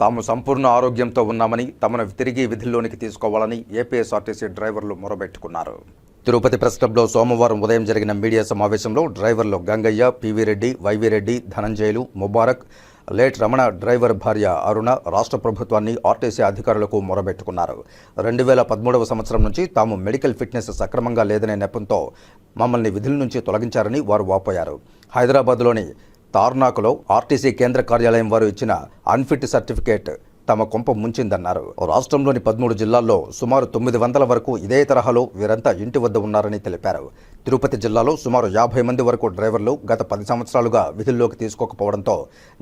తాము సంపూర్ణ ఆరోగ్యంతో ఉన్నామని తమను తిరిగి విధుల్లోనికి తీసుకోవాలని ఏపీఎస్ఆర్టీసీ డ్రైవర్లు మొరబెట్టుకున్నారు. తిరుపతి ప్రెస్ క్లబ్లో సోమవారం ఉదయం జరిగిన మీడియా సమావేశంలో డ్రైవర్లు Gangaiah, PV Reddy, YV Reddy, Dhananjayulu, Mubarak, late Ramana driver భార్య అరుణ రాష్ట్ర ప్రభుత్వాన్ని, ఆర్టీసీ అధికారులకు మొరబెట్టుకున్నారు. 2013వ సంవత్సరం నుంచి తాము మెడికల్ ఫిట్నెస్ సక్రమంగా లేదనే నెపంతో మమ్మల్ని విధుల నుంచి తొలగించారని వారు వాపోయారు. హైదరాబాద్లోని తార్నాకలో ఆర్టీసీ కేంద్ర కార్యాలయం వారు ఇచ్చిన అన్ఫిట్ సర్టిఫికేట్ తమ కొంప ముంచిందన్నారు. రాష్ట్రంలోని 13 జిల్లాల్లో సుమారు 900 వరకు ఇదే తరహాలో వీరంతా ఇంటి వద్ద ఉన్నారని తెలిపారు. తిరుపతి జిల్లాలో సుమారు 50 మంది వరకు డ్రైవర్లు గత 10 సంవత్సరాలుగా విధుల్లోకి తీసుకోకపోవడంతో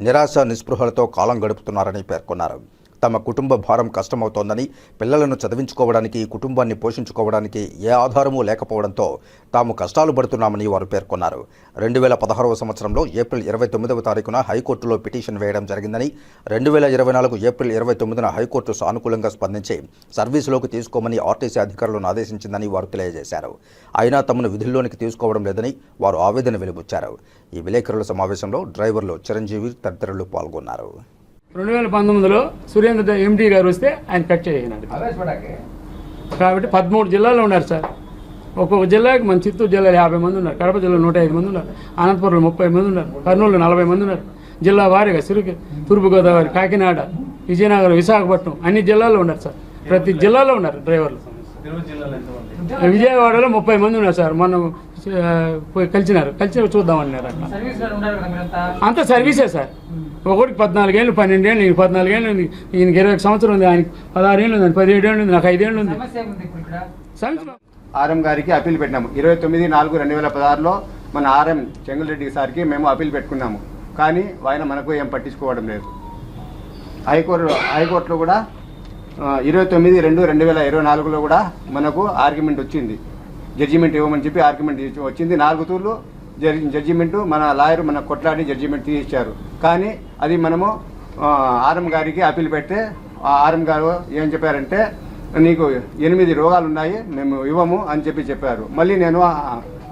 నిరాశ నిస్పృహలతో కాలం గడుపుతున్నారని పేర్కొన్నారు. తమ కుటుంబ భారం కష్టమవుతోందని, పిల్లలను చదివించుకోవడానికి, కుటుంబాన్ని పోషించుకోవడానికి ఏ ఆధారమూ లేకపోవడంతో తాము కష్టాలు పడుతున్నామని వారు పేర్కొన్నారు. 2016వ సంవత్సరంలో ఏప్రిల్ 29వ తారీఖున హైకోర్టులో పిటిషన్ వేయడం జరిగిందని, 2024 ఏప్రిల్ 29న హైకోర్టు సానుకూలంగా స్పందించి సర్వీసులోకి తీసుకోమని ఆర్టీసీ అధికారులను ఆదేశించిందని వారు తెలియజేశారు. అయినా తమను విధుల్లోనికి తీసుకోవడం లేదని వారు ఆవేదన వెలిబుచ్చారు. ఈ విలేకరుల సమావేశంలో డ్రైవర్లు చిరంజీవి తదితరులు పాల్గొన్నారు. 2019లో సురేంద్ర ఎండి గారు వస్తే ఆయన కట్ చేసినాడు. కాబట్టి 13 జిల్లాల్లో ఉన్నారు సార్. ఒక్కొక్క జిల్లాకి మన చిత్తూరు జిల్లాలో 50 మంది ఉన్నారు, కడప జిల్లాలో 105 మంది ఉన్నారు, అనంతపురంలో 30 మంది ఉన్నారు, కర్నూలులో 40 మంది ఉన్నారు. జిల్లా వారీగా తూర్పుగోదావరి, కాకినాడ, విజయనగరం, విశాఖపట్నం అన్ని జిల్లాల్లో ఉన్నారు సార్. ప్రతి జిల్లాలో ఉన్నారు డ్రైవర్లు. విజయవాడలో 30 మంది ఉన్నారు సార్. మనం పోయి కలిసి చూద్దామన్నారు. అట్లా అంతా సర్వీసే సార్. ఒకటికి 14 ఏళ్ళు, 12 ఏళ్ళు, 14 ఏళ్ళు ఉంది, ఈయనకి 20 సంవత్సరం ఉంది, ఆయనకి 16 ఏళ్ళు ఉంది, 17 ఏళ్ళు ఉంది, నాకు 5 ఏళ్ళు ఉంది. ఆర్ఎం గారికి అప్పీల్ పెట్టినాము. 29/4/2016లో మన ఆర్ఎం చెంగులరెడ్డి సార్కి మేము అప్పీల్ పెట్టుకున్నాము. కానీ ఆయన మనకు ఏం పట్టించుకోవడం లేదు. హైకోర్టులో కూడా 29/2/2024లో కూడా మనకు ఆర్గ్యుమెంట్ వచ్చింది. జడ్జిమెంట్ ఇవ్వమని చెప్పి ఆర్గ్యుమెంట్ వచ్చింది. 4 తూర్లు జడ్జిమెంటు మన లాయర్ మన కొట్లాడి జడ్జిమెంట్ తీసిచ్చారు. కానీ అది మనము ఆర్ఎం గారికి అప్పీల్ పెడితే ఆర్ఎం గారు ఏం చెప్పారంటే, నీకు 8 రోగాలు ఉన్నాయి, మేము ఇవ్వము అని చెప్పారు. మళ్ళీ నేను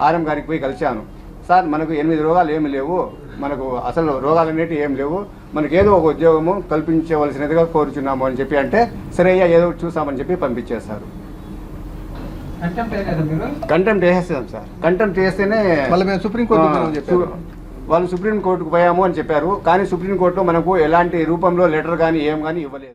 ఆర్ఎం గారికి పోయి కలిశాను. సార్, మనకు 8 రోగాలు ఏమి లేవు, మనకు అసలు రోగాలు అనేవి ఏం లేవు, మనకు ఏదో ఒక ఉద్యోగము కల్పించవలసినదిగా కోరుచున్నాము అని చెప్పి అంటే, సరే అయ్యా ఏదో చూసామని చెప్పి పంపించేశారు. కంటెంప్ట్ వేసేసాం సార్. కంటెంప్ట్ చేస్తేనే వాళ్ళు సుప్రీంకోర్టుకు పోయాము అని చెప్పారు. కానీ సుప్రీంకోర్టులో మనకు ఎలాంటి రూపంలో లెటర్ కానీ ఏం కానీ ఇవ్వలేదు.